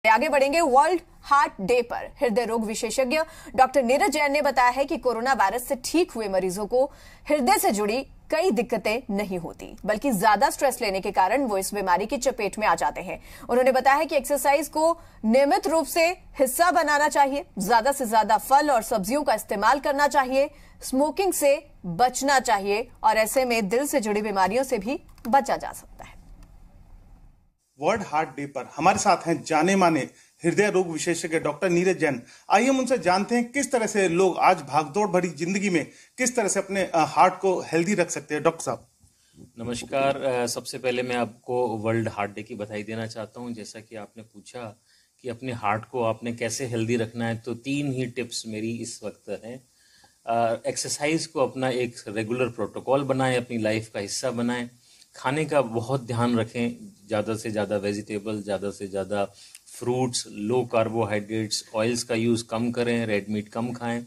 आगे बढ़ेंगे world heart day पर। हृदय रोग विशेषज्ञ डॉक्टर नीरज जैन ने बताया है कि कोरोना वायरस से ठीक हुए मरीजों को हृदय से जुड़ी कई दिक्कतें नहीं होती, बल्कि ज्यादा स्ट्रेस लेने के कारण वो इस बीमारी की चपेट में आ जाते हैं। उन्होंने बताया है कि एक्सरसाइज को नियमित रूप से हिस्सा बनाना चाहिए, ज्यादा से ज्यादा फल और सब्जियों का इस्तेमाल करना चाहिए, स्मोकिंग से बचना चाहिए और ऐसे में दिल से जुड़ी बीमारियों से भी बचा जा सकता है। वर्ल्ड हार्ट डे पर हमारे साथ हैं जाने माने हृदय रोग विशेषज्ञ डॉक्टर नीरज जैन। आइए हम उनसे जानते हैं किस तरह से लोग आज भागदौड़ भरी जिंदगी में किस तरह से अपने हार्ट को हेल्दी रख सकते हैं। डॉक्टर साहब नमस्कार। सबसे पहले मैं आपको वर्ल्ड हार्ट डे की बधाई देना चाहता हूं। जैसा कि आपने पूछा कि अपने हार्ट को आपने कैसे हेल्दी रखना है, तो 3 ही टिप्स मेरी इस वक्त हैं। एक्सरसाइज को अपना एक रेगुलर प्रोटोकॉल बनाएं, अपनी लाइफ का हिस्सा बनाएं। खाने का बहुत ध्यान रखें, ज़्यादा से ज़्यादा वेजिटेबल, ज़्यादा से ज़्यादा फ्रूट्स, लो कार्बोहाइड्रेट्स, ऑयल्स का यूज़ कम करें, रेड मीट कम खाएं,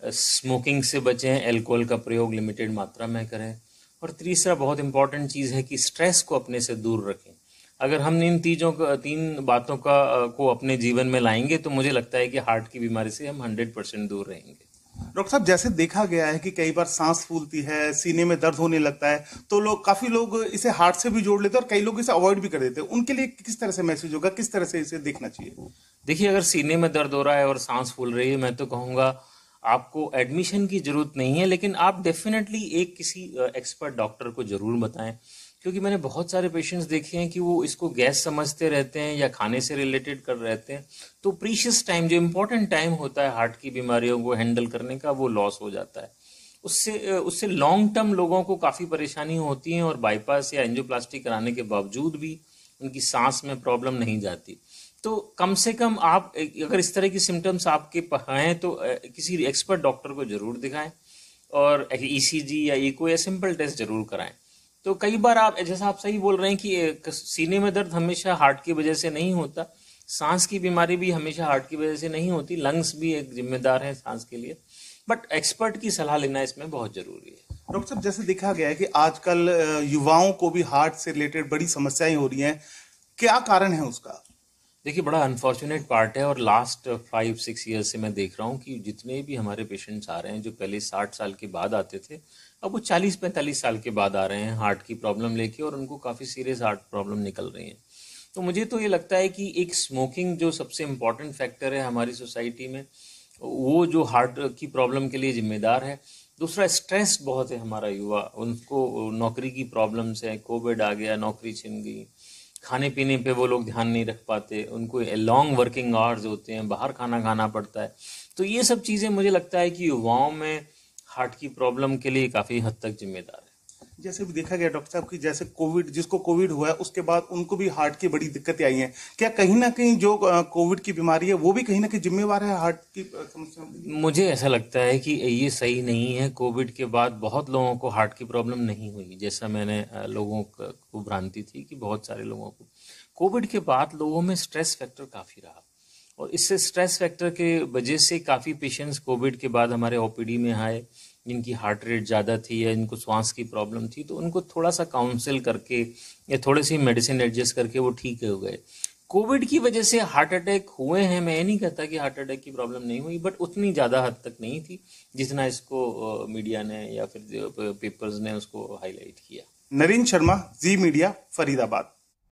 स्मोकिंग से बचें, अल्कोहल का प्रयोग लिमिटेड मात्रा में करें। और तीसरा बहुत इंपॉर्टेंट चीज़ है कि स्ट्रेस को अपने से दूर रखें। अगर हम इन 3 बातों को अपने जीवन में लाएंगे तो मुझे लगता है कि हार्ट की बीमारी से हम 100% दूर रहेंगे। डॉक्टर साहब, जैसे देखा गया है कि कई बार सांस फूलती है, सीने में दर्द होने लगता है, तो काफी लोग इसे हार्ट से भी जोड़ लेते हैं और कई लोग इसे अवॉइड भी कर देते हैं। उनके लिए किस तरह से मैसेज होगा, किस तरह से इसे देखना चाहिए? देखिए, अगर सीने में दर्द हो रहा है और सांस फूल रही है, मैं तो कहूँगा आपको एडमिशन की जरूरत नहीं है, लेकिन आप डेफिनेटली एक किसी एक्सपर्ट डॉक्टर को जरूर बताएं। क्योंकि मैंने बहुत सारे पेशेंट्स देखे हैं कि वो इसको गैस समझते रहते हैं या खाने से रिलेटेड कर रहते हैं, तो प्रीशियस टाइम, जो इम्पोर्टेंट टाइम होता है हार्ट की बीमारियों को हैंडल करने का, वो लॉस हो जाता है। उससे लॉन्ग टर्म लोगों को काफ़ी परेशानी होती है और बाईपास या एंजियोप्लास्टी कराने के बावजूद भी उनकी सांस में प्रॉब्लम नहीं जाती। तो कम से कम आप अगर इस तरह की सिम्टम्स आपके हैं तो किसी एक्सपर्ट डॉक्टर को जरूर दिखाएं और ECG या ईको या सिंपल टेस्ट जरूर कराएं। तो कई बार आप, जैसा आप सही बोल रहे हैं कि सीने में दर्द हमेशा हार्ट की वजह से नहीं होता, सांस की बीमारी भी हमेशा हार्ट की वजह से नहीं होती, लंग्स भी एक जिम्मेदार है सांस के लिए, बट एक्सपर्ट की सलाह लेना इसमें बहुत जरूरी है। डॉक्टर साहब, जैसे देखा गया है कि आजकल युवाओं को भी हार्ट से रिलेटेड बड़ी समस्याएं हो रही हैं, क्या कारण है उसका? देखिए, बड़ा अनफॉर्चुनेट पार्ट है और लास्ट 5-6 ईयर्स से मैं देख रहा हूँ कि जितने भी हमारे पेशेंट्स आ रहे हैं जो पहले 60 साल के बाद आते थे, अब वो 40-45 साल के बाद आ रहे हैं हार्ट की प्रॉब्लम लेके, और उनको काफ़ी सीरियस हार्ट प्रॉब्लम निकल रही है। तो मुझे तो ये लगता है कि एक स्मोकिंग जो सबसे इम्पॉर्टेंट फैक्टर है हमारी सोसाइटी में, वो जो हार्ट की प्रॉब्लम के लिए जिम्मेदार है। दूसरा, स्ट्रेस बहुत है हमारा युवा, उनको नौकरी की प्रॉब्लम्स है, कोविड आ गया, नौकरी छिन गई, खाने पीने पे वो लोग ध्यान नहीं रख पाते, उनको लॉन्ग वर्किंग आवर्स होते हैं, बाहर खाना खाना पड़ता है। तो ये सब चीज़ें मुझे लगता है कि युवाओं में हार्ट की प्रॉब्लम के लिए काफ़ी हद तक जिम्मेदार है। जैसे भी देखा गया डॉक्टर साहब कि जैसे जिसको कोविड हुआ है उसके बाद उनको भी हार्ट की बड़ी दिक्कतें आई हैं, क्या कहीं ना कहीं जो कोविड की बीमारी है वो भी कहीं ना कहीं जिम्मेवार है हार्ट की समस्या? मुझे ऐसा लगता है कि ये सही नहीं है। कोविड के बाद बहुत लोगों को हार्ट की प्रॉब्लम नहीं हुई, जैसा मैंने लोगों को भ्रांति थी कि बहुत सारे लोगों को। कोविड के बाद लोगों में स्ट्रेस फैक्टर काफ़ी रहा और इससे स्ट्रेस फैक्टर के वजह से काफ़ी पेशेंट्स कोविड के बाद हमारे OPD में आए, जिनकी हार्ट रेट ज़्यादा थी या इनको श्वास की प्रॉब्लम थी, तो उनको थोड़ा सा काउंसिल करके या थोड़ी सी मेडिसिन एडजस्ट करके वो ठीक हो गए। कोविड की वजह से हार्ट अटैक हुए हैं, मैं ये नहीं कहता कि हार्ट अटैक की प्रॉब्लम नहीं हुई, बट उतनी ज़्यादा हद तक नहीं थी जितना इसको मीडिया ने या फिर पेपर्स ने उसको हाईलाइट किया। नरेंद्र शर्मा, जी मीडिया, फरीदाबाद।